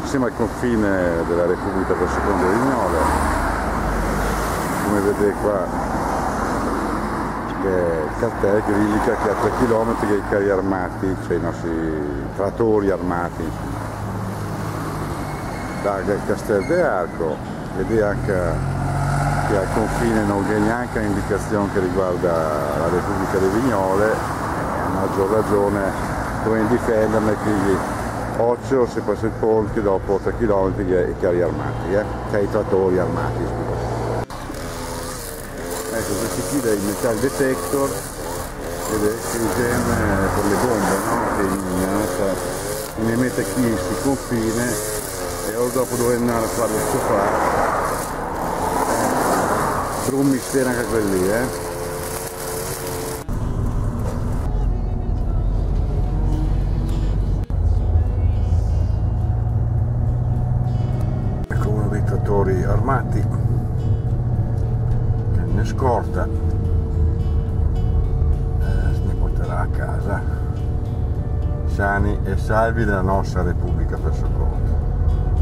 Siamo al confine della Repubblica del Secondo Vignole, come vedete qua c'è il cartello che indica che a 3 km che i carri armati, cioè i nostri trattori armati da Castel de Arco, ed è anche che al confine non vi è neanche un'indicazione che riguarda la Repubblica del Vignole, a maggior ragione come difenderne, quindi occhio se passa il ponte dopo 3 km i carri armati, che i trattori armati, scusate. Ecco, questi qui dei metal detector che usiamo per le bombe, no? Che ne mette qui sul confine e ora dopo dove andare a fare lo sofà. Per un mistero anche quelli, Ecco uno dei trattori armati che ne scorta, se ne porterà a casa sani e salvi della nostra Repubblica per soccorso.